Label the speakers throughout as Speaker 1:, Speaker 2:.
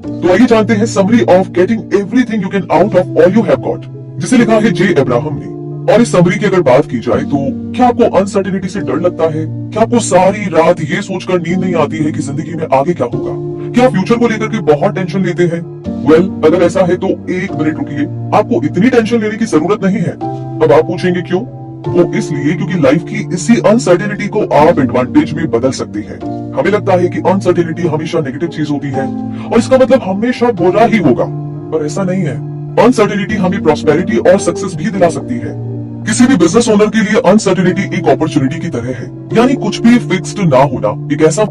Speaker 1: तो आइए जानते हैं summary of getting everything you can out of all you have got, जिसे लिखा है जे अब्राहम ने। और इस समरी की अगर बात की जाए तो क्या आपको अनसर्टेनिटी से डर लगता है? क्या आपको सारी रात ये सोचकर नींद नहीं आती है कि जिंदगी में आगे क्या होगा? क्या फ्यूचर को लेकर के बहुत टेंशन लेते हैं? अगर ऐसा है तो एक मिनट रुकिए, आपको इतनी टेंशन लेने की जरूरत नहीं है। अब आप पूछेंगे क्यों? वो इसलिए क्योंकि लाइफ की इसी अनसर्टेनिटी को आप एडवांटेज में बदल सकती है। हमें लगता है कि अनसर्टेनिटी हमेशा नेगेटिव चीज होती है और इसका मतलब हमेशा बुरा ही होगा, पर ऐसा नहीं है। अनसर्टेनिटी हमें प्रॉस्पेरिटी और सक्सेस भी दिला सकती है। किसी भी बिजनेस ओनर के लिए अनसर्टेनिटी एक अपॉर्चुनिटी की तरह है, यानी कुछ भी फिक्स्ड ना होना एक ऐसा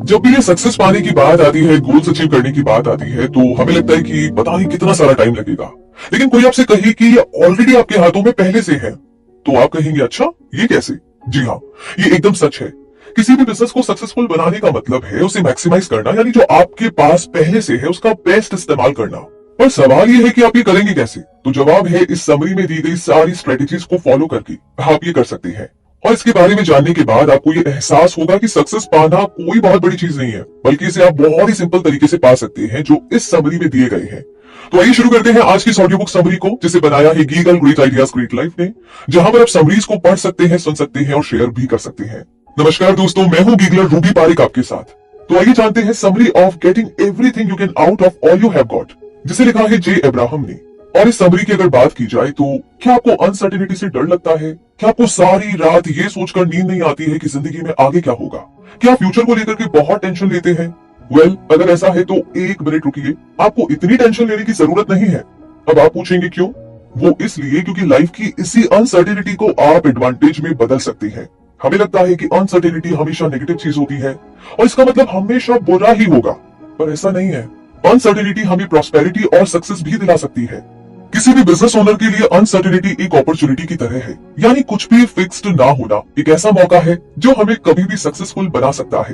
Speaker 1: जब भी ये सक्सेस पाने की बात आती है, गोल्स अचीव करने की बात आती है, तो हमें लगता है कि पता नहीं कितना सारा टाइम लगेगा। लेकिन कोई आपसे कहे कि ये ऑलरेडी आपके हाथों में पहले से है, तो आप कहेंगे अच्छा ये कैसे? जी हाँ, ये एकदम सच है। किसी भी बिजनेस को सक्सेसफुल बनाने का मतलब है उसे मैक्सिमाइज करना, यानी जो आपके पास पहले से है उसका बेस्ट इस्तेमाल करना। पर सवाल ये है कि आप ये करेंगे कैसे? तो जवाब है इस समरी में दी गई सारी स्ट्रेटेजीज को फॉलो करके आप ये कर सकते हैं। और इसके बारे में जानने के बाद आपको ये एहसास होगा कि सक्सेस पाना कोई बहुत बड़ी चीज नहीं है, बल्कि इसे आप बहुत ही सिंपल तरीके से पा सकते हैं जो इस समरी में दिए गए हैं। तो आइए शुरू करते हैं आज की ऑडियो बुक समरी को, जिसे बनाया है गीगल ग्रेट आइडियाज ग्रेट लाइफ ने, जहां पर आप समरीज को पढ़ सकते हैं, सुन सकते हैं और शेयर भी कर सकते हैं। नमस्कार दोस्तों, मैं हूं गीगलर रूबी पारिक आपके साथ। तो आइए जानते हैं summary of getting everything you can out of all you have got, जिसे लिखा है जे अब्राहम ने। और इस समरी की अगर बात की जाए तो क्या आपको अनसर्टेनिटी से डर लगता है? क्या आपको सारी रात ये सोचकर नींद नहीं आती है कि जिंदगी में आगे क्या होगा? क्या फ्यूचर को लेकर के बहुत टेंशन लेते हैं? अगर ऐसा है तो एक मिनट रुकिए, आपको इतनी टेंशन लेने की जरूरत नहीं है। अब आप पूछेंगे क्यों? वो इसलिए क्योंकि लाइफ की इसी अनसर्टेनिटी को आप एडवांटेज में बदल सकते हैं। हमें लगता है कि अनसर्टेनिटी हमेशा नेगेटिव चीज होती है और इसका मतलब हमेशा बुरा ही होगा, पर ऐसा नहीं है। अनसर्टेनिटी हमें प्रॉस्पेरिटी और सक्सेस भी दिला सकती है। किसी भी बिजनेस ओनर के लिए अनसर्टेनिटी एक अपॉर्चुनिटी की तरह है, यानी कुछ भी फिक्स्ड ना होना एक ऐसा मौका है जो हमें कभी भी सक्सेसफुल बना सकता है।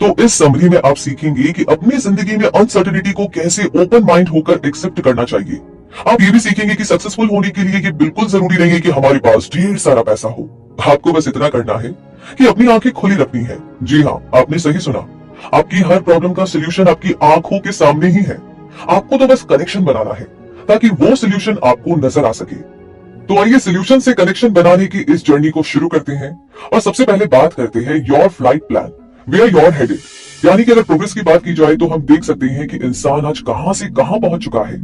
Speaker 1: तो इस समरी में आप सीखेंगे कि अपनी जिंदगी में अनसर्टेनिटी को कैसे ओपन माइंड होकर एक्सेप्ट करना चाहिए। आप ये भी सीखेंगे कि सक्सेसफुल होने के लिए ये बिल्कुल जरूरी नहीं है कि हमारे पास ढेर सारा पैसा हो। आपको बस इतना करना है कि अपनी आंखें खुली रखनी है। जी हाँ, आपने सही सुना, आपकी हर प्रॉब्लम का सोल्यूशन आपकी आंखों के सामने ही है। आपको तो बस कनेक्शन बनाना है ताकि वो सोल्यूशन आपको नजर आ सके। तो आइए सोल्यूशन से कनेक्शन बनाने की इस जर्नी को शुरू करते हैं और सबसे पहले बात करते हैं your flight plan, where your headed. यानी कि अगर प्रोग्रेस की बात की जाए तो हम देख सकते हैं कि इंसान आज कहां से कहां पहुंच चुका है,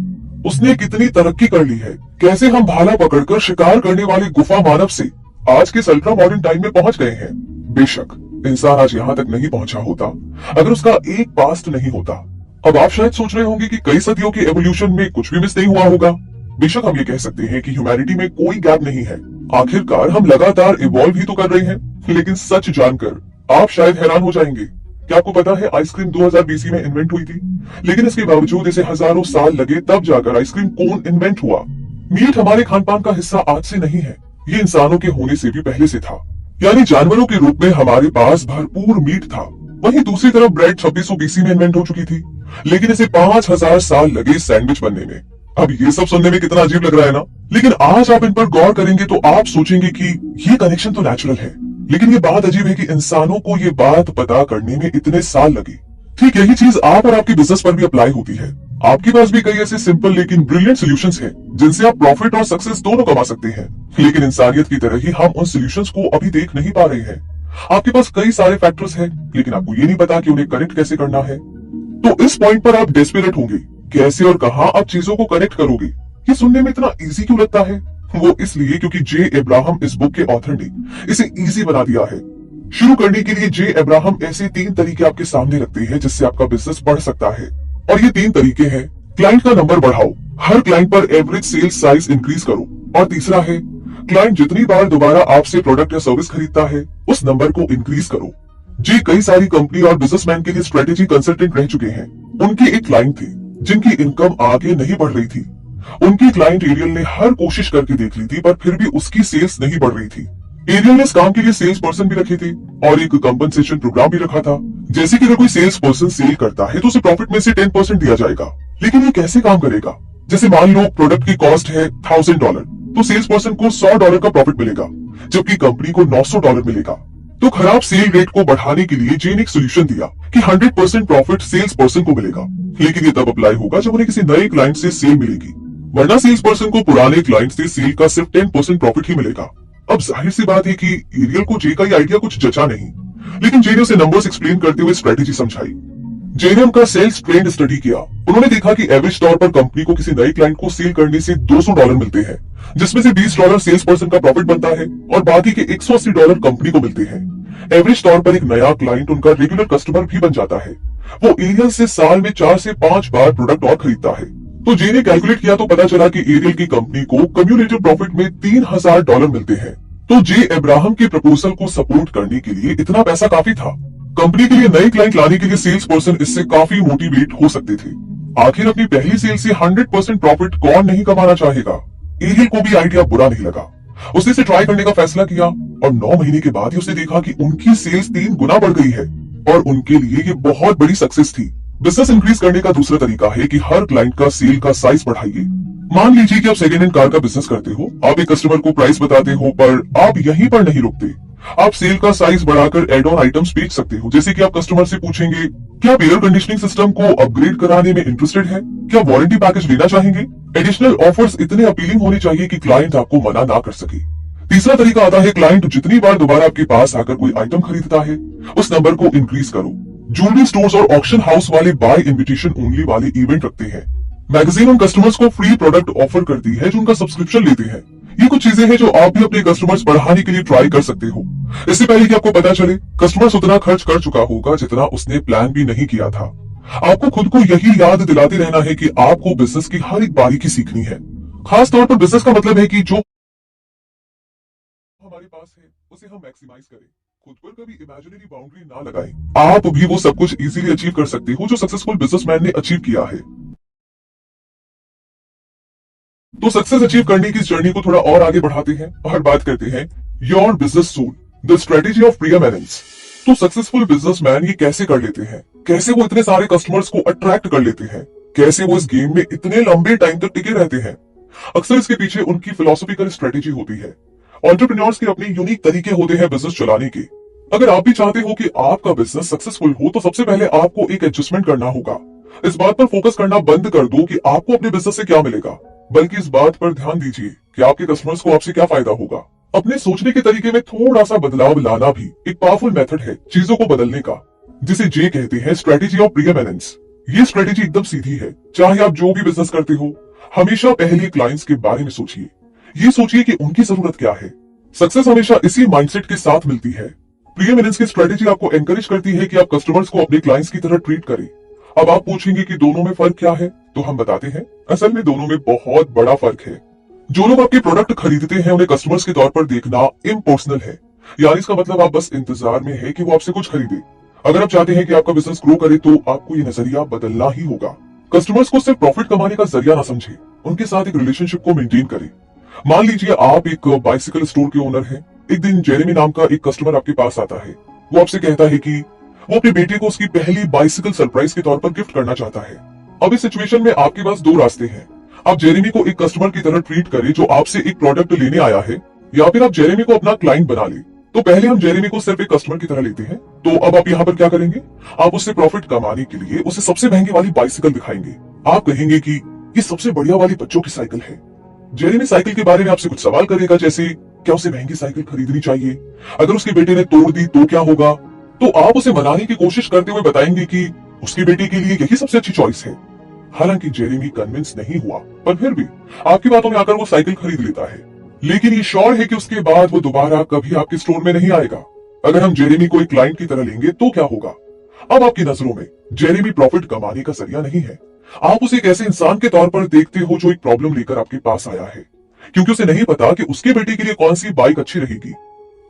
Speaker 1: उसने कितनी तरक्की कर ली है, कैसे हम भाला पकड़कर शिकार करने वाले गुफा मानव से आज के अल्ट्रा मॉडर्न टाइम में पहुंच गए हैं। बेशक इंसान आज यहाँ तक नहीं पहुंचा होता अगर उसका एक पास्ट नहीं होता। अब आप शायद सोच रहे होंगे कि कई सदियों के एवोल्यूशन में कुछ भी मिस नहीं हुआ होगा। बेशक हम ये कह सकते हैं कि ह्यूमैनिटी में कोई गैप नहीं है, आखिरकार हम लगातार इवॉल्व ही तो कर रहे हैं। लेकिन सच जानकर आप शायद हैरान हो जाएंगे। क्या आपको पता है आइसक्रीम 2000 BC में इन्वेंट हुई थी, लेकिन इसके बावजूद इसे हजारों साल लगे तब जाकर आइसक्रीम कोन इन्वेंट हुआ। मीट हमारे खान पान का हिस्सा आज से नहीं है, ये इंसानों के होने से भी पहले से था, यानी जानवरों के रूप में हमारे पास भरपूर मीट था। वहीं दूसरी तरफ ब्रेड 2600 BC में इन्वेंट हो चुकी थी, लेकिन इसे 5000 साल लगे सैंडविच बनने में। अब ये सब सुनने में कितना अजीब लग रहा है ना, लेकिन आज आप इन पर गौर करेंगे तो आप सोचेंगे कि ये कनेक्शन तो नेचुरल है, लेकिन ये बात अजीब है कि इंसानों को ये बात पता करने में इतने साल लगे। ठीक यही चीज आप और आपके बिजनेस पर भी अप्लाई होती है। आपके पास भी कई ऐसे सिंपल लेकिन ब्रिलियंट सॉल्यूशंस हैं जिनसे आप प्रॉफिट और सक्सेस दोनों कमा सकते हैं, लेकिन इंसानियत की तरह ही हम उन सॉल्यूशंस को अभी देख नहीं पा रहे हैं। आपके पास कई सारे फैक्टर्स हैं, लेकिन आपको ये नहीं पता कि उन्हें कनेक्ट कैसे करना है। तो इस पॉइंट पर आप डेस्परेट होंगे, कैसे और कहां आप चीजों को कनेक्ट करोगे। ये सुनने में इतना इजी क्यों लगता है? वो इसलिए क्योंकि जे अब्राहम इस बुक के ऑथर ने इसे इजी बना दिया है। शुरू करने के लिए जे अब्राहम ऐसे 3 तरीके आपके सामने रखते हैं जिससे आपका बिजनेस बढ़ सकता है, और ये 3 तरीके हैं। क्लाइंट का नंबर बढ़ाओ, हर क्लाइंट पर एवरेज सेल्स साइज इंक्रीज करो, और तीसरा है क्लाइंट जितनी बार दोबारा आपसे प्रोडक्ट या सर्विस खरीदता है उस नंबर को इंक्रीज करो। जी कई सारी कंपनी और बिजनेसमैन के लिए स्ट्रेटेजी कंसल्टेंट रह चुके हैं। उनकी एक क्लाइंट थी जिनकी इनकम आगे नहीं बढ़ रही थी। उनकी क्लाइंट एरियल ने हर कोशिश करके देख ली थी, पर फिर भी उसकी सेल्स नहीं बढ़ रही थी। एरियल ने इस काम के लिए सेल्स पर्सन भी रखे थे और एक कंपनसेशन प्रोग्राम भी रखा था, जैसे कि अगर कोई सेल्स पर्सन सेल करता है तो उसे प्रॉफिट में से 10% दिया जाएगा। लेकिन ये कैसे काम करेगा? जैसे मान लो प्रोडक्ट की कॉस्ट है $1000, तो सेल्स पर्सन को $100 का प्रॉफिट मिलेगा, जबकि कंपनी को $900 मिलेगा। तो खराब सेल रेट को बढ़ाने के लिए जेन एक सोल्यूशन दिया कि 100% प्रॉफिट सेल्स पर्सन को मिलेगा, लेकिन ये तब अप्लाई होगा जब उन्हें किसी नए क्लाइंट से सेल मिलेगी, वरना सेल्स पर्सन को पुराने क्लाइंट से सेल का सिर्फ 10% प्रॉफिट ही मिलेगा। अब जाहिर सी बात है कि एरियल को जे का ये आइडिया कुछ जचा नहीं, लेकिन जे ने उसे नंबर्स एक्सप्लेन करते हुए स्ट्रेटेजी समझाई। जे ने उनका सेल्स ट्रेंड स्टडी किया। उन्होंने देखा कि एवरेज तौर पर कंपनी को किसी नए क्लाइंट को सेल करने से $200 मिलते हैं, जिसमें से $20 सेल्स पर्सन का प्रॉफिट बनता है और बाकी के $180 कंपनी को मिलते हैं। एवरेज तौर पर एक नया क्लाइंट उनका रेगुलर कस्टमर भी बन जाता है। वो एरियल से साल में 4 से 5 बार प्रोडक्ट और खरीदता है। तो जे ने कैलकुलेट किया तो पता चला कि एरियल की कंपनी को कम्युलेटिव प्रॉफिट में $3000 मिलते हैं। तो जे अब्राहम के प्रपोजल को सपोर्ट करने के लिए इतना पैसा काफी था। कंपनी के लिए नए क्लाइंट लाने के लिए सेल्स पर्सन इससे काफी मोटिवेट हो सकते थे। आखिर अपनी पहली सेल से 100% प्रॉफिट कौन नहीं कमाना चाहेगा। एरियल को भी आइडिया बुरा नहीं लगा। उसने इसे ट्राई करने का फैसला किया और 9 महीने के बाद ही उसने देखा कि उनकी सेल्स 3 गुना बढ़ गई है और उनके लिए ये बहुत बड़ी सक्सेस थी। बिजनेस इंक्रीज करने का दूसरा तरीका है कि हर क्लाइंट का सेल का साइज बढ़ाइए। मान लीजिए कि आप सेकेंड हैंड कार का बिजनेस करते हो, आप एक कस्टमर को प्राइस बताते हो, पर आप यहीं पर नहीं रुकते। आप सेल का साइज बढ़ाकर एड ऑन आइटम्स बेच सकते हो। जैसे कि आप कस्टमर से पूछेंगे, क्या आप एयर कंडीशनिंग सिस्टम को अपग्रेड कराने में इंटरेस्टेड है? क्या वारंटी पैकेज लेना चाहेंगे? एडिशनल ऑफर्स इतने अपीलिंग होने चाहिए कि क्लाइंट आपको मना ना कर सके। तीसरा तरीका आता है, क्लाइंट जितनी बार दोबारा आपके पास आकर कोई आइटम खरीदता है, उस नंबर को इंक्रीज करो। ज्वेलरी स्टोर्स और ऑक्शन हाउस वाले बाय इन्विटेशन ओनली वाले इवेंट रखते हैं। मैगजीन उन कस्टमर्स को फ्री प्रोडक्ट ऑफर करती है जो उनका सब्सक्रिप्शन लेते हैं। ये कुछ चीजें हैं जो आप भी अपने कस्टमर्स बढ़ाने के लिए ट्राई कर सकते हो। इससे पहले कि आपको पता चले, कस्टमर्स उतना खर्च कर चुका होगा जितना उसने प्लान भी नहीं किया था। आपको खुद को यही याद दिलाते रहना है कि आपको बिजनेस की हर एक बारीकी सीखनी है। खास तौर पर बिजनेस का मतलब है कि जो हमारे पास है उसे हम मैक्सिमाइज करें। खुद पर कभी इमेजिनरी बाउंड्री ना लगाएं। आप भी वो सब कुछ इजीली अचीव कर सकते हो जो सक्सेसफुल बिजनेसमैन ने अचीव किया है। तो सक्सेस अचीव करने की इस जर्नी को थोड़ा और आगे बढ़ाते हैं और बात करते हैं your business soul, the strategy of preeminence. तो सक्सेसफुल बिजनेसमैन ये कैसे कर लेते हैं, कैसे वो इतने सारे कस्टमर्स को अट्रैक्ट कर लेते हैं, कैसे वो इस गेम में इतने लंबे टाइम तक टिके रहते हैं। अक्सर इसके पीछे उनकी फिलोसॉफिकल स्ट्रेटेजी होती है। एंटरप्रेन्योर्स के अपने यूनिक तरीके होते हैं बिजनेस चलाने के। अगर आप भी चाहते हो कि आपका बिजनेस सक्सेसफुल हो, तो सबसे पहले आपको एक एडजस्टमेंट करना होगा। इस बात पर फोकस करना बंद कर दो कि आपको अपने बिजनेस से क्या मिलेगा, बल्कि इस बात पर ध्यान दीजिए कि आपके कस्टमर्स को आपसे क्या फायदा होगा। अपने सोचने के तरीके में थोड़ा सा बदलाव लाना भी एक पावरफुल मेथड है चीजों को बदलने का, जिसे जे कहते हैं स्ट्रेटेजी ऑफ प्रीएमिनेंस। ये स्ट्रेटेजी एकदम सीधी है। चाहे आप जो भी बिजनेस करते हो, हमेशा पहले क्लाइंट्स के बारे में सोचिए। ये सोचिए कि उनकी जरूरत क्या है। सक्सेस हमेशा इसी माइंडसेट के साथ मिलती है। प्रीएमिनेंस की स्ट्रेटेजी आपको एनकरेज करती है कि आप कस्टमर्स को अपने क्लाइंट्स की तरह ट्रीट करें। अब आप पूछेंगे कि दोनों में फर्क क्या है, तो हम बताते हैं। असल में दोनों में बहुत बड़ा फर्क है। जो लोग आपके प्रोडक्ट खरीदते हैं उन्हें कस्टमर्स के तौर पर देखना इम्पर्सनल है। यानी इसका मतलब आप बस इंतजार में है कि वो आपसे कुछ खरीदे। अगर आप चाहते हैं कि आपका बिजनेस ग्रो करे, तो आपको ये नजरिया बदलना ही होगा। कस्टमर्स को सिर्फ प्रॉफिट कमाने का जरिया ना समझे, उनके साथ एक रिलेशनशिप को मेंटेन करें। मान लीजिए आप एक बाइसिकल स्टोर के ओनर हैं। एक दिन जेरेमी नाम का एक कस्टमर आपके पास आता है। वो आपसे कहता है कि वो अपने बेटे को उसकी पहली बाइसिकल सरप्राइज के तौर पर गिफ्ट करना चाहता है। अब इस सिचुएशन में आपके पास दो रास्ते हैं। आप जेरेमी को एक कस्टमर की तरह ट्रीट करें जो आपसे एक प्रोडक्ट लेने आया है, या फिर आप जेरेमी को अपना क्लाइंट बना ले। तो पहले हम जेरेमी को सिर्फ एक कस्टमर की तरह लेते हैं। तो अब आप यहाँ पर क्या करेंगे, आप उससे प्रॉफिट कमाने के लिए उसे सबसे महंगी वाली बाइसिकल दिखाएंगे। आप कहेंगे कि ये सबसे बढ़िया वाली बच्चों की साइकिल है। जेरेमी साइकिल के बारे में आपसे कुछ सवाल करेगा, जैसे क्या उसे महंगी साइकिल खरीदनी चाहिए, अगर उसके बेटे ने तोड़ दी तो क्या होगा। तो आप उसे मनाने की कोशिश करते हुए बताएंगे कि उसके बेटे के लिए यही सबसे अच्छी चॉइस है। हालांकि जेरेमी कन्विंस नहीं हुआ, पर फिर भी आपकी बातों में आकर वो साइकिल खरीद लेता है। लेकिन ये श्योर है कि उसके बाद वो दोबारा कभी आपके स्टोर में नहीं आएगा। अगर हम जेरेमी को एक क्लाइंट की तरह लेंगे तो क्या होगा। अब आपकी नजरों में जेरेमी प्रॉफिट कमाने का जरिया नहीं है। आप उसे एक ऐसे इंसान के तौर पर देखते हो जो एक प्रॉब्लम लेकर आपके पास आया है, क्योंकि उसे नहीं पता कि उसके बेटे के लिए कौन सी बाइक अच्छी रहेगी।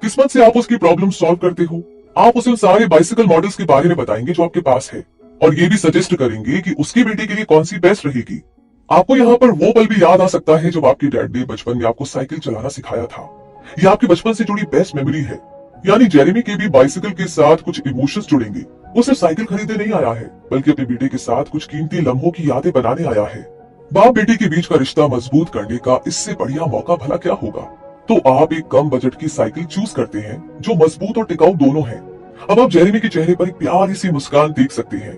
Speaker 1: किस्मत से आप उसकी प्रॉब्लम सॉल्व करते हो। आप उसे उन सारे बाइसिकल मॉडल्स के बारे में बताएंगे जो आपके पास है, और ये भी सजेस्ट करेंगे कि उसके बेटे के लिए कौन सी बेस्ट रहेगी। आपको यहाँ पर वो पल भी याद आ सकता है जब आपके डैड ने बचपन में आपको साइकिल चलाना सिखाया था। ये आपके बचपन से जुड़ी बेस्ट मेमोरी है। यानी जेरेमी के भी बाइसिकल के साथ कुछ इमोशंस जुड़ेंगे। वो सिर्फ साइकिल खरीदने नहीं आया है, बल्कि अपने बेटे के साथ कुछ कीमती लम्हों की यादें बनाने आया है। बाप बेटे के बीच का रिश्ता मजबूत करने का इससे बढ़िया मौका भला क्या होगा। तो आप एक कम बजट की साइकिल चूज करते हैं जो मजबूत और टिकाऊ दोनों है। अब आप जेरेमी के चेहरे पर एक प्यारी सी मुस्कान देख सकते हैं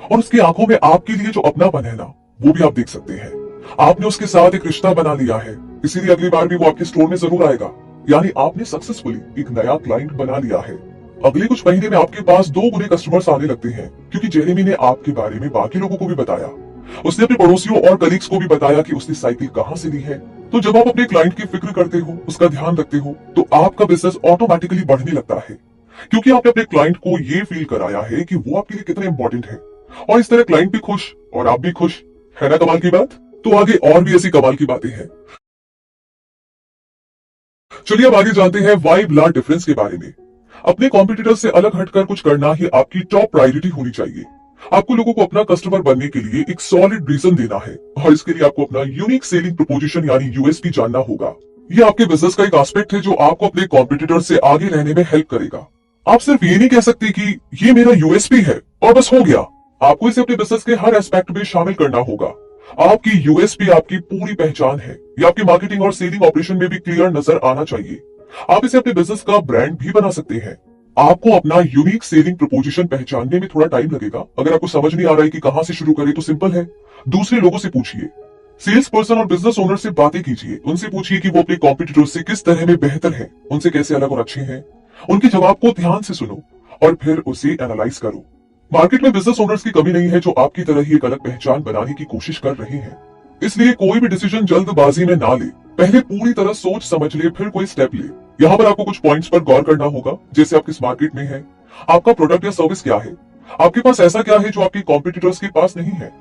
Speaker 1: और उसकी आंखों में आपके लिए जो अपनापन है ना, वो भी आप देख सकते हैं। आपने उसके साथ एक रिश्ता बना लिया है, इसीलिए अगली बार भी वो आपके स्टोर में जरूर आएगा। यानी आपने सक्सेसफुली एक नया क्लाइंट बना लिया है। अगले कुछ महीने में आपके पास 2 गुने कस्टमर्स आने लगते हैं, क्योंकि जेरेमी ने आपके बारे में बाकी लोगों को भी बताया। उसने अपने पड़ोसियों और कलीग्स को भी बताया कि उसने साइकिल कहां से ली है। तो जब आप अपने क्लाइंट की फिक्र करते हो, उसका ध्यान रखते हो, तो आपका बिजनेस ऑटोमेटिकली बढ़ने लगता है, क्योंकि आपने अपने क्लाइंट को ये फील कराया है कि वो आपके लिए कितने इंपॉर्टेंट है। और इस तरह क्लाइंट भी खुश और आप भी खुश, है ना कमाल की बात। तो आगे और भी ऐसी कमाल की बातें हैं। चलिए अब आगे जानते हैं वाई ब्लड डिफरेंस के बारे में। अपने कॉम्पिटिटर से अलग हटकर कुछ करना ही आपकी टॉप प्रायोरिटी होनी चाहिए। आपको लोगों को अपना कस्टमर बनने के लिए एक सॉलिड रीजन देना है, और इसके लिए आपको अपना यूनिक सेलिंग प्रोपोजिशन यानी यूएसपी जानना होगा। ये आपके बिजनेस का एक एस्पेक्ट है जो आपको अपने कॉम्पिटिटर से आगे रहने में हेल्प करेगा। आप सिर्फ ये नहीं कह सकते कि ये मेरा यूएसपी है और बस हो गया। आपको इसे अपने बिजनेस के हर एस्पेक्ट में शामिल करना होगा। आपकी यूएसपी आपकी पूरी पहचान है। ये आपकी मार्केटिंग और सेलिंग ऑपरेशन में भी क्लियर नजर आना चाहिए। आप इसे अपने बिजनेस का ब्रांड भी बना सकते हैं। आपको अपना यूनिक सेलिंग प्रोपोजिशन पहचानने में थोड़ा टाइम लगेगा। अगर आपको समझ नहीं आ रहा है कि कहां से शुरू करें, तो सिंपल है, दूसरे लोगों से पूछिए। सेल्स पर्सन और बिजनेस ओनर से बातें कीजिए। उनसे पूछिए कि वो अपने कॉम्पिटिटर से किस तरह में बेहतर है, उनसे कैसे अलग और अच्छे हैं। उनके जवाब को ध्यान से सुनो और फिर उसे एनालाइज करो। मार्केट में बिजनेस ओनर्स की कमी नहीं है जो आपकी तरह ही एक अलग पहचान बनाने की कोशिश कर रहे हैं। इसलिए कोई भी डिसीजन जल्दबाजी में ना ले, पहले पूरी तरह सोच समझ ले, फिर कोई स्टेप ले। यहाँ पर आपको कुछ पॉइंट्स पर गौर करना होगा, जैसे आप किस मार्केट में हैं, आपका प्रोडक्ट या सर्विस क्या है, आपके पास ऐसा क्या है जो आपके कॉम्पिटिटर्स के पास नहीं है,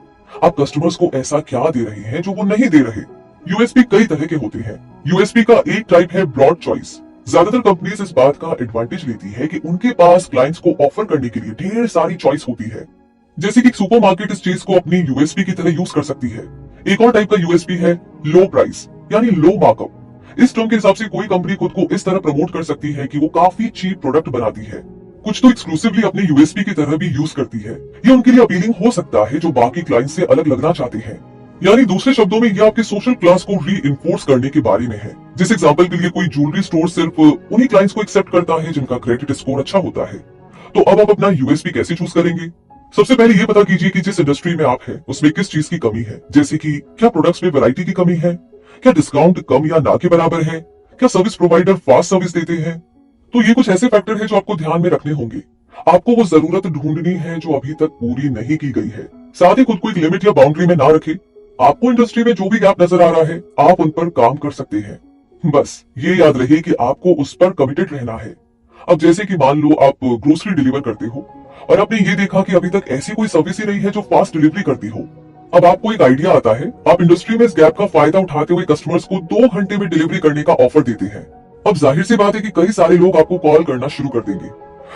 Speaker 1: आप कस्टमर्स को ऐसा क्या दे रहे हैं जो वो नहीं दे रहे। यूएसपी कई तरह के होते हैं। यूएसपी का एक टाइप है ब्रॉड चॉइस। ज्यादातर कंपनीज इस बात का एडवांटेज लेती है कि उनके पास क्लाइंट्स को ऑफर करने के लिए ढेर सारी चॉइस होती है। जैसे कि सुपरमार्केट इस चीज को अपनी यूएसपी की तरह यूज कर सकती है। एक और टाइप का यूएसपी है लो प्राइस यानी लो मार्कअप। इस टर्म के हिसाब से कोई कंपनी खुद को इस तरह प्रमोट कर सकती है कि वो काफी चीप प्रोडक्ट बनाती है। कुछ तो एक्सक्लूसिवली अपने यूएसपी की तरह भी यूज करती है। ये उनके लिए अपीलिंग हो सकता है जो बाकी क्लाइंट से अलग लगना चाहते हैं। यानी दूसरे शब्दों में ये आपके सोशल क्लास को री करने के बारे में है। जिस एग्जांपल के लिए कोई ज्वेलरी स्टोर सिर्फ उन्हीं क्लाइंट्स को एक्सेप्ट करता है जिनका क्रेडिट स्कोर अच्छा होता है। तो अब आप अपना यूएसपी कैसे चूज करेंगे? सबसे पहले ये पता कीजिए कि जिस इंडस्ट्री में आप हैं उसमें किस चीज की कमी है। जैसे कि क्या प्रोडक्ट्स में वैरायटी की कमी है, क्या डिस्काउंट कम या ना के बराबर है, क्या सर्विस प्रोवाइडर फास्ट सर्विस देते हैं। तो ये कुछ ऐसे फैक्टर है जो आपको ध्यान में रखने होंगे। आपको वो जरूरत ढूंढनी है जो अभी तक पूरी नहीं की गई है। साथ ही खुद को एक लिमिट या बाउंड्री में ना रखे। आपको इंडस्ट्री में जो भी गैप नजर आ रहा है, आप उन पर काम कर सकते हैं। बस ये याद रहे कि आपको उस पर कमिटेड रहना है। अब जैसे कि मान लो आप ग्रोसरी डिलीवर करते हो और आपने ये देखा कि अभी तक ऐसी कोई सर्विस ही नहीं है जो फास्ट डिलीवरी करती हो। अब आपको एक आइडिया आता है, आप इंडस्ट्री में इस गैप का फायदा उठाते हुए कस्टमर्स को 2 घंटे में डिलीवरी करने का ऑफर देते हैं। अब जाहिर सी बात है कि कई सारे लोग आपको कॉल करना शुरू कर देंगे,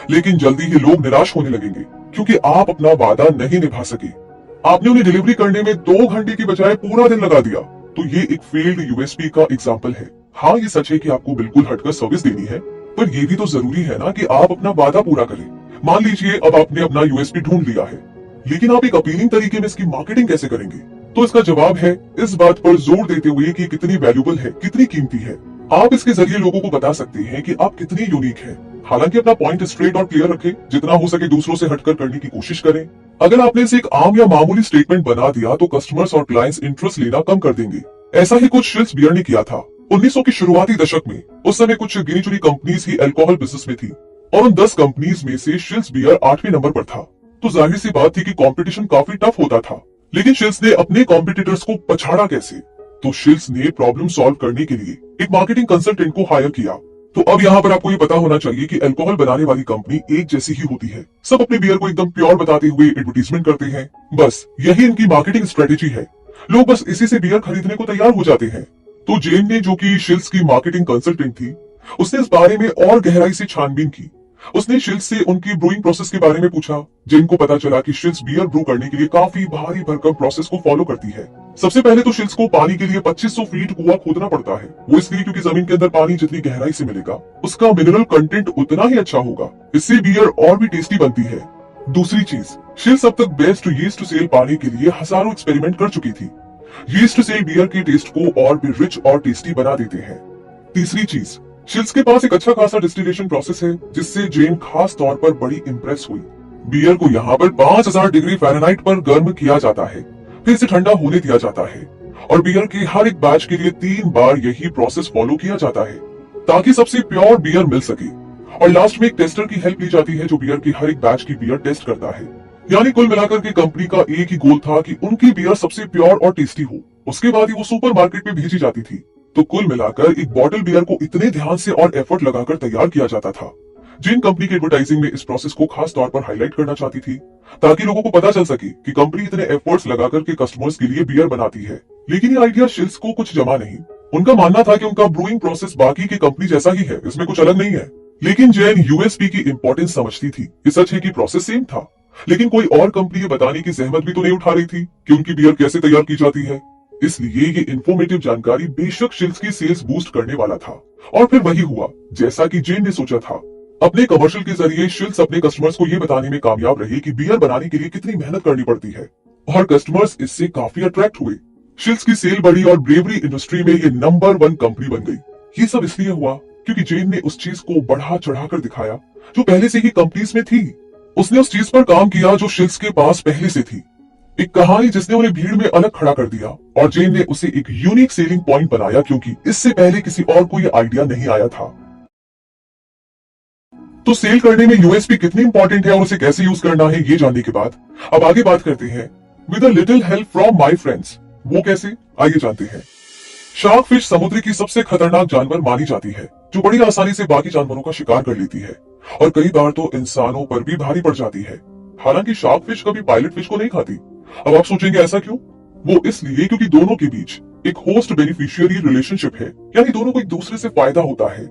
Speaker 1: लेकिन जल्दी ही लोग निराश होने लगेंगे क्योंकि आप अपना वादा नहीं निभा सके। आपने उन्हें डिलीवरी करने में 2 घंटे की बजाय पूरा दिन लगा दिया। तो ये एक फेल्ड यूएसपी का एग्जाम्पल है। हाँ, ये सच है कि आपको बिल्कुल हटकर सर्विस देनी है, पर यह भी तो जरूरी है ना कि आप अपना वादा पूरा करें। मान लीजिए अब आपने अपना यूएसपी ढूंढ लिया है, लेकिन आप एक अपीलिंग तरीके में इसकी मार्केटिंग कैसे करेंगे? तो इसका जवाब है इस बात पर जोर देते हुए कि कितनी वैल्यूबल है, कितनी कीमती है। आप इसके जरिए लोगों को बता सकते हैं कि आप कितनी यूनिक हैं। हालांकि अपना पॉइंट स्ट्रेट और क्लियर रखें, जितना हो सके दूसरों से हटकर करने की कोशिश करें। अगर आपने इसे एक आम या मामूली स्टेटमेंट बना दिया तो कस्टमर्स और क्लाइंट्स इंटरेस्ट लेना कम कर देंगे। ऐसा ही कुछ शिल्स बियर ने किया था 1900 के शुरुआती दशक में। उस समय कुछ गिनी चुनी कंपनीज ही अल्कोहल बिजनेस में थी और उन 10 कंपनीज में से शिल्स बियर 8वें नंबर पर था। तो जाहिर सी बात थी कि कंपटीशन काफी टफ होता था। लेकिन शिल्स ने अपने कॉम्पिटिटर्स को पछाड़ा कैसे? तो शिल्स ने प्रॉब्लम सॉल्व करने के लिए एक मार्केटिंग कंसल्टेंट को हायर किया। तो अब यहाँ पर आपको ये पता होना चाहिए कि अल्कोहल बनाने वाली कंपनी एक जैसी ही होती है। सब अपने बियर को एकदम प्योर बताते हुए एडवर्टीजमेंट करते हैं। बस यही इनकी मार्केटिंग स्ट्रेटेजी है। लोग बस इसी से बियर खरीदने को तैयार हो जाते हैं। तो जेन ने, जो कि शिल्स की मार्केटिंग कंसल्टेंट थी, उसने इस बारे में और गहराई से छानबीन की। उसने शिल्स से उनकी ब्रूइंग प्रोसेस के बारे में पूछा। जेन को पता चला कि शिल्स बियर ब्रू करने के लिए काफी भारी भरकम प्रोसेस को फॉलो करती है। सबसे पहले तो शिल्स को पानी के लिए 2500 फीट कुआं खोदना पड़ता है। वो इसलिए क्योंकि जमीन के अंदर पानी जितनी गहराई से मिलेगा उसका मिनरल कंटेंट उतना ही अच्छा होगा। इससे बियर और भी टेस्टी बनती है। दूसरी चीज, शिल्स अब तक बेस्ट यीस्ट सेल पाने के लिए हजारों एक्सपेरिमेंट कर चुकी थी। यीस्ट सेल बियर के टेस्ट को और भी रिच और टेस्टी बना देते हैं। तीसरी चीज, शिल्स के पास एक अच्छा खासा डिस्टिलेशन प्रोसेस है जिससे जेन खास तौर पर बड़ी इंप्रेस हुई। बियर को यहाँ पर 5000 डिग्री फ़ारेनहाइट पर गर्म किया जाता है, फिर इसे ठंडा होने दिया जाता है और बियर के हर एक बैच के लिए 3 बार यही प्रोसेस फॉलो किया जाता है ताकि सबसे प्योर बियर मिल सके। और लास्ट में एक टेस्टर की हेल्प ली जाती है जो बियर की हर एक बैच की बियर टेस्ट करता है। यानी कुल मिलाकर के कंपनी का एक ही गोल था कि उनकी बियर सबसे प्योर और टेस्टी हो, उसके बाद ही वो सुपरमार्केट में भेजी जाती थी। तो कुल मिलाकर एक बॉटल बियर को इतने ध्यान से और एफर्ट लगाकर तैयार किया जाता था। जिन कंपनी की एडवर्टाइजिंग में इस प्रोसेस को खास तौर पर हाईलाइट करना चाहती थी ताकि लोगों को पता चल सके कि कंपनी इतने एफर्ट्स लगाकर के कस्टमर्स के लिए बियर बनाती है। लेकिन ये आइडिया शिल्स को कुछ जमा नहीं। उनका मानना था कि उनका ब्रूइंग प्रोसेस बाकी की कंपनी जैसा ही है, इसमें कुछ अलग नहीं है। लेकिन जैन यूएसपी की इंपॉर्टेंस समझती थी। ये सच है कि प्रोसेस सेम था, लेकिन कोई और कंपनी ये बताने की जहमत भी तो नहीं उठा रही थी कि उनकी बियर कैसे तैयार की जाती है। इसलिए ये इंफॉर्मेटिव जानकारी बेशक शिल्स की सेल्स बूस्ट करने वाला था। और फिर वही हुआ जैसा कि जेन ने सोचा था। अपने कमर्शियल के जरिए शिल्स अपने कस्टमर्स को ये बताने में कामयाब रही कि बियर बनाने के लिए कितनी मेहनत करनी पड़ती है और कस्टमर्स इससे काफी अट्रैक्ट हुए। शिल्स की सेल बढ़ी और ब्रेवरी इंडस्ट्री में ये नंबर 1 कंपनी बन गई। ये सब इसलिए हुआ क्योंकि जेन ने उस चीज को बढ़ा चढ़ाकर दिखाया जो पहले से ही कंपनीज में थी। उसने उस चीज पर काम किया जो शिल्स के पास पहले से थी, एक कहानी जिसने उन्हें भीड़ में अलग खड़ा कर दिया और जेन ने उसे एक यूनिक सेलिंग पॉइंट बनाया क्योंकि इससे पहले किसी और को यह आइडिया नहीं आया था। तो सेल करने में यूएसपी कितनी इंपॉर्टेंट है और उसे कैसे यूज करना है ये जानने के बाद अब आगे बात करते हैं with a little help from my friends. वो कैसे, आइए जानते हैं। शार्क फिश समुद्र की सबसे खतरनाक जानवर मानी जाती है जो बड़ी आसानी से बाकी जानवरों का शिकार कर लेती है और कई बार तो इंसानों पर भी भारी पड़ जाती है। हालांकि शार्क फिश कभी पायलट फिश को नहीं खाती। अब आप सोचेंगे ऐसा क्यों? वो इसलिए क्योंकि दोनों के बीच एक होस्ट बेनिफिशियरी रिलेशनशिप है, यानी दोनों को एक दूसरे से फायदा होता है।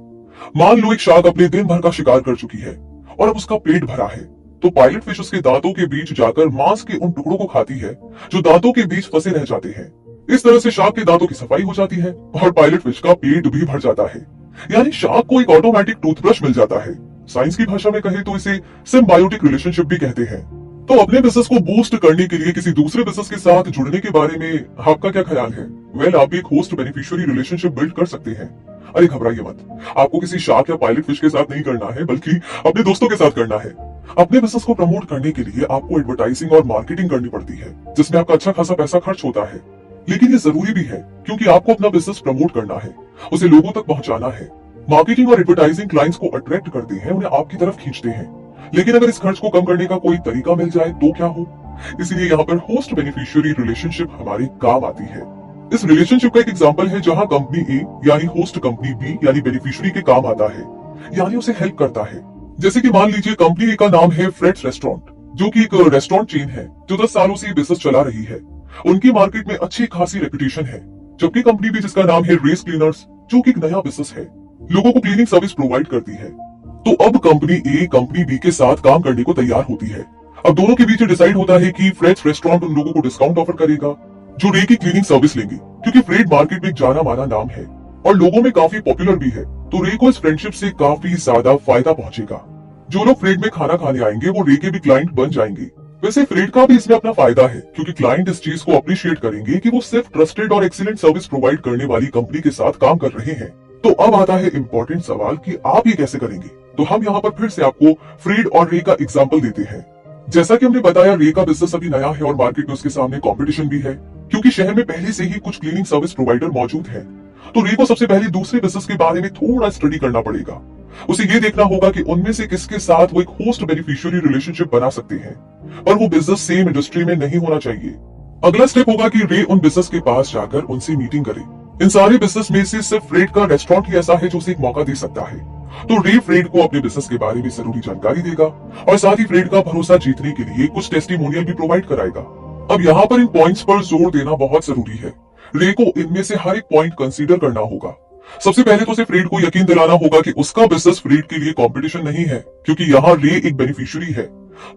Speaker 1: मान लो एक शार्क अपने दिन भर का शिकार कर चुकी है और अब उसका पेट भरा है, तो पायलट फिश उसके दांतों के बीच जाकर मांस के उन टुकड़ों को खाती है जो दांतों के बीच फंसे रह जाते हैं। इस तरह से शार्क के दांतों की सफाई हो जाती है और पायलट फिश का पेट भी भर जाता है। यानी शार्क को एक ऑटोमेटिक टूथब्रश मिल जाता है। साइंस की भाषा में कहे तो इसे सिम्बायोटिक रिलेशनशिप भी कहते हैं। तो अपने बिजनेस को बूस्ट करने के लिए किसी दूसरे बिजनेस के साथ जुड़ने के बारे में आपका क्या ख्याल है? वेल, आप भी एक होस्ट बेनिफिशियरी रिलेशनशिप बिल्ड कर सकते हैं। अरे घबराइए मत, आपको किसी शार्क या पायलट फिश के साथ नहीं करना है बल्कि अपने दोस्तों के साथ करना है। अपने बिजनेस को प्रमोट करने के लिए आपको एडवर्टाइजिंग और मार्केटिंग करनी पड़ती है जिसमें आपका अच्छा खासा पैसा खर्च होता है। लेकिन ये जरूरी भी है क्योंकि आपको अपना बिजनेस प्रमोट करना है, उसे लोगों तक पहुंचाना है। मार्केटिंग और एडवर्टाइजिंग क्लाइंट्स को अट्रैक्ट करते हैं, उन्हें आपकी तरफ खींचते हैं। लेकिन अगर इस खर्च को कम करने का कोई तरीका मिल जाए तो क्या हो? इसलिए यहाँ पर होस्ट बेनिफिशियरी रिलेशनशिप हमारे काम आती है। इस रिलेशनशिप का एक एग्जांपल है जहां कंपनी ए यानी होस्ट कंपनी बी यानी बेनिफिशियरी के काम आता है, यानी उसे हेल्प करता है। जैसे कि मान लीजिए कंपनी ए का नाम है फ्रेड्स रेस्टोरेंट, जो कि एक रेस्टोरेंट चेन है जो 10 सालों से बिजनेस चला रही है। उनकी मार्केट में अच्छी खासी रेपुटेशन है। जबकि कंपनी बी जिसका नाम है रेस क्लीनर्स, जो कि एक नया बिजनेस है, लोगों को क्लीनिंग सर्विस प्रोवाइड करती है। तो अब कंपनी ए कंपनी बी के साथ काम करने को तैयार होती है। अब दोनों के बीच डिसाइड होता है कि फ्रेड्स रेस्टोरेंट उन लोगों को डिस्काउंट ऑफर करेगा जो रे की क्लीनिंग सर्विस लेंगे, क्योंकि फ्रेड मार्केट में एक जाना माना नाम है और लोगों में काफी पॉपुलर भी है। तो रे को इस फ्रेंडशिप से काफी ज्यादा फायदा पहुंचेगा। जो लोग फ्रेड में खाना खाने आएंगे वो रे के भी क्लाइंट बन जाएंगे। वैसे फ्रेड का भी इसमें अपना फायदा है क्योंकि क्लाइंट इस चीज को अप्रिशिएट करेंगे कि वो सिर्फ ट्रस्टेड और एक्सीलेंट सर्विस प्रोवाइड करने वाली कंपनी के साथ काम कर रहे हैं। तो अब आता है इम्पोर्टेंट सवाल कि आप ये कैसे करेंगे। तो हम यहाँ पर फिर से आपको फ्रेड और रे का एग्जाम्पल देते हैं। जैसा कि हमने बताया, रे का बिजनेस अभी नया है और मार्केट में उसके सामने कंपटीशन भी है क्योंकि शहर में पहले से ही कुछ क्लीनिंग सर्विस प्रोवाइडर मौजूद है। तो रे को सबसे पहले दूसरे बिजनेस के बारे में थोड़ा स्टडी करना पड़ेगा। उसे ये देखना होगा कि उनमें से किसके साथ वो एक होस्ट बेनिफिशियरी रिलेशनशिप बना सकते हैं, पर वो बिजनेस सेम इंडस्ट्री में नहीं होना चाहिए। अगला स्टेप होगा कि रे उन बिजनेस के पास जाकर उनसे मीटिंग करे। इन सारे बिजनेस में से सिर्फ फ्रेड का रेस्टोरेंट ही ऐसा है जो उसे एक मौका दे सकता है। तो रे फ्रेड को अपने बिजनेस के बारे में जरूरी जानकारी देगा और साथ ही फ्रेड का भरोसा जीतने के लिए कुछ टेस्टिमोनियल भी प्रोवाइड कराएगा। अब यहाँ पर इन पॉइंट्स पर जोर देना बहुत जरूरी है। रे को इनमें से हर एक पॉइंट कंसीडर करना होगा। सबसे पहले तो उसे फ्रेड को यकीन दिलाना होगा कि उसका बिजनेस फ्रेड के लिए कंपटीशन नहीं है, क्योंकि यहाँ रे एक बेनिफिशियरी है।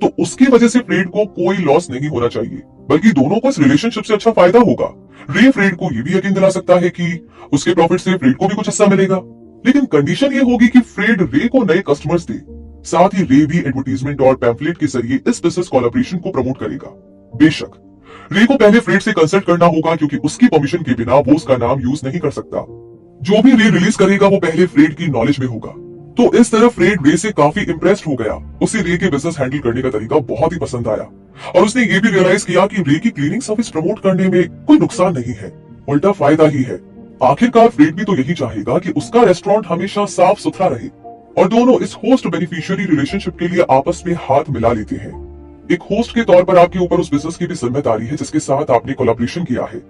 Speaker 1: तो उसकी वजह से फ्रेड को कोई लॉस नहीं होना चाहिए, बल्कि दोनों को इस रिलेशनशिप से अच्छा फायदा होगा। रे फ्रेड को ये भी यकीन दिला सकता है कि उसके प्रॉफिट से फ्रेड को भी कुछ हिस्सा मिलेगा, लेकिन कंडीशन ये होगी कि फ्रेड रे को नए कस्टमर्स दे। साथ ही रे भी एडवर्टीजमेंट और पैम्फलेट के जरिए इस बिजनेस कोलैबोरेशन को प्रमोट करेगा। बेशक रे को पहले फ्रेड से कंसल्ट करना होगा क्योंकि उसकी परमिशन के बिना वो उसका नाम यूज नहीं कर सकता। जो भी रे रिलीज करेगा वो पहले फ्रेड की नॉलेज में होगा। तो इस तरह फ्रेड रे से काफी इम्प्रेस्ड हो गया। उसे रे के बिजनेस हैंडल करने का तरीका बहुत ही पसंद आया और उसने ये भी रियलाइज किया कि रे की क्लीनिंग सर्विस प्रमोट करने में कोई नुकसान नहीं है, उल्टा फायदा ही है। आखिरकार फ्रेड भी तो यही चाहेगा कि उसका रेस्टोरेंट हमेशा साफ सुथरा रहे और दोनों इस होस्ट बेनिफिशियरी रिलेशनशिप के लिए आपस में हाथ मिला लेते हैं। एक होस्ट के तौर पर आपके ऊपर उस बिजनेस की भी जिम्मेदारी है जिसके साथ आपने कोलैबोरेशन किया है।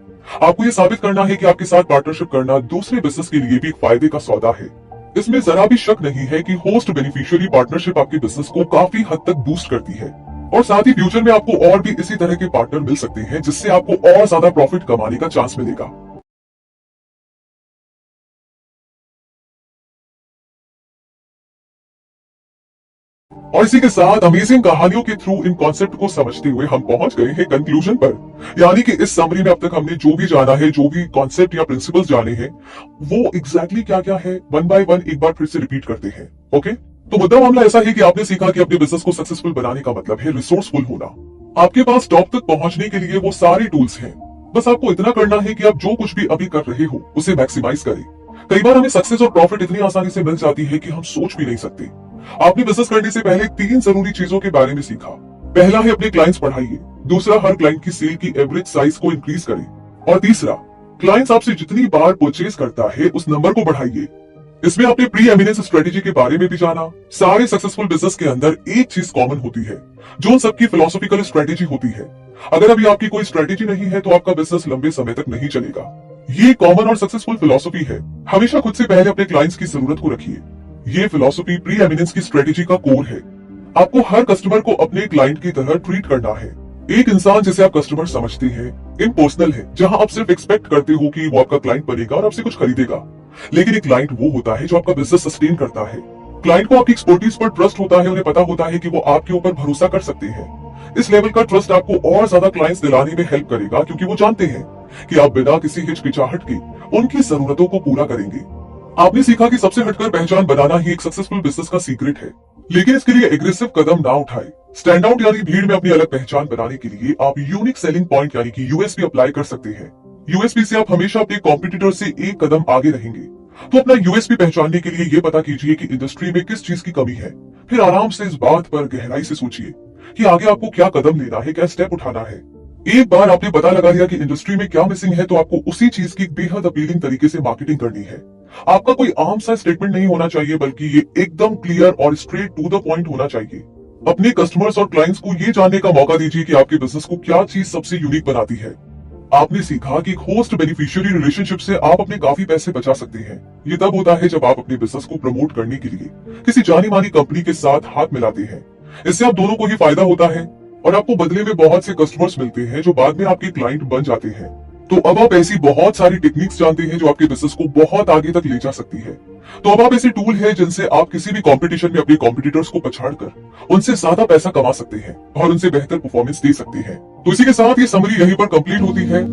Speaker 1: आपको ये साबित करना है कि आपके साथ पार्टनरशिप करना दूसरे बिजनेस के लिए भी एक फायदे का सौदा है। इसमें जरा भी शक नहीं है कि होस्ट बेनिफिशियरी पार्टनरशिप आपके बिजनेस को काफी हद तक बूस्ट करती है और साथ ही फ्यूचर में आपको और भी इसी तरह के पार्टनर मिल सकते हैं जिससे आपको और ज्यादा प्रॉफिट कमाने का चांस मिलेगा। और इसी के साथ अमेजिंग कहानियों के थ्रू इन कॉन्सेप्ट को समझते हुए हम पहुंच गए हैं कंक्लूजन पर। यानी कि इस समरी में अब तक हमने जो भी जाना है, जो भी कॉन्सेप्ट या प्रिंसिपल्स जाने हैं, वो एग्जैक्टली क्या क्या है, वन बाय वन एक बार फिर से रिपीट करते हैं। ओके, तो मुद्दा मामला ऐसा है कि आपने सीखा कि अपने बिजनेस को सक्सेसफुल बनाने का मतलब है रिसोर्सफुल होना। आपके पास टॉप तक पहुंचने के लिए वो सारे टूल्स हैं। बस आपको इतना करना है कि आप जो कुछ भी अभी कर रहे हो उसे मैक्सिमाइज करें। कई बार हमें सक्सेस और प्रॉफिट इतनी आसानी से मिल जाती है कि हम सोच भी नहीं सकते। आपने बिजनेस करने से पहले 3 जरूरी चीजों के बारे में सीखा। पहला है अपने क्लाइंट्स बढ़ाइए, दूसरा हर क्लाइंट की सेल की एवरेज साइज को इंक्रीज करें और तीसरा क्लाइंट्स आपसे जितनी बार परचेज करता है उस नंबर को बढ़ाइए। इसमें आपने प्री एमिनेंस स्ट्रेटेजी के बारे में भी जाना। सारे सक्सेसफुल बिजनेस के अंदर एक चीज कॉमन होती है जो उन सबकी फिलोसॉफिकल स्ट्रेटेजी होती है। अगर अभी आपकी कोई स्ट्रेटेजी नहीं है तो आपका बिजनेस लंबे समय तक नहीं चलेगा। ये कॉमन और सक्सेसफुल फिलोसॉफी है। हमेशा खुद से पहले अपने क्लाइंट्स की जरूरत को रखिए। ये फिलोसॉफी प्री एमिनेंस की स्ट्रेटेजी का कोर है। आपको हर कस्टमर को अपने क्लाइंट की तरह ट्रीट करना है। एक इंसान जिसे आप कस्टमर समझते हैं इम्पर्सनल है, जहां आप सिर्फ एक्सपेक्ट करते हो कि वो आपका क्लाइंट बनेगा और आपसे कुछ खरीदेगा। लेकिन एक क्लाइंट वो होता है जो आपका बिजनेस सस्टेन करता है। क्लाइंट को आपकी एक्सपर्टीज पर ट्रस्ट होता है, उन्हें पता होता है कि वो आपके ऊपर भरोसा कर सकते हैं। इस लेवल का ट्रस्ट आपको और ज्यादा क्लाइंट्स दिलाने में हेल्प करेगा क्योंकि वो जानते हैं कि आप बिना किसी हिचकिचाहट के उनकी जरूरतों को पूरा करेंगे। आपने सीखा कि सबसे हटकर पहचान बनाना ही एक सक्सेसफुल बिजनेस का सीक्रेट है, लेकिन इसके लिए एग्रेसिव कदम ना उठाए। स्टैंड आउट यानी भीड़ में अपनी अलग पहचान बनाने के लिए आप यूनिक सेलिंग पॉइंट यानी कि यूएसपी अप्लाई कर सकते हैं। यूएसपी से आप हमेशा अपने कॉम्पिटिटर से एक कदम आगे रहेंगे। तो अपना यूएसपी पहचानने के लिए ये पता कीजिए कि इंडस्ट्री में किस चीज की कमी है। फिर आराम से इस बात पर गहराई से सोचिए कि आगे आपको क्या कदम लेना है, क्या स्टेप उठाना है। एक बार आपने पता लगा लिया कि इंडस्ट्री में क्या मिसिंग है तो आपको उसी चीज की बेहद अपीलिंग तरीके से मार्केटिंग करनी है। आपका कोई आम सा स्टेटमेंट नहीं होना चाहिए, बल्कि ये एकदम क्लियर और स्ट्रेट टू द पॉइंट होना चाहिए। अपने कस्टमर्स और क्लाइंट्स को ये जानने का मौका दीजिए कि आपके बिजनेस को क्या चीज सबसे यूनिक बनाती है। आपने सीखा कि होस्ट बेनिफिशियरी रिलेशनशिप से आप अपने काफी पैसे बचा सकते हैं। ये तब होता है जब आप अपने बिजनेस को प्रमोट करने के लिए किसी जानी मानी कंपनी के साथ हाथ मिलाते हैं। इससे आप दोनों को ही फायदा होता है और आपको बदले में बहुत से कस्टमर्स मिलते हैं जो बाद में आपके क्लाइंट बन जाते हैं। तो अब आप ऐसी बहुत सारी टेक्निक्स जानते हैं जो आपके बिजनेस को बहुत आगे तक ले जा सकती है। तो अब आप ऐसे टूल है जिनसे आप किसी भी कंपटीशन में अपने कॉम्पिटिटर्स को पछाड़कर उनसे ज्यादा पैसा कमा सकते हैं और उनसे बेहतर परफॉर्मेंस दे सकते हैं। तो इसी के साथ ये समरी यहीं पर कंप्लीट होती है।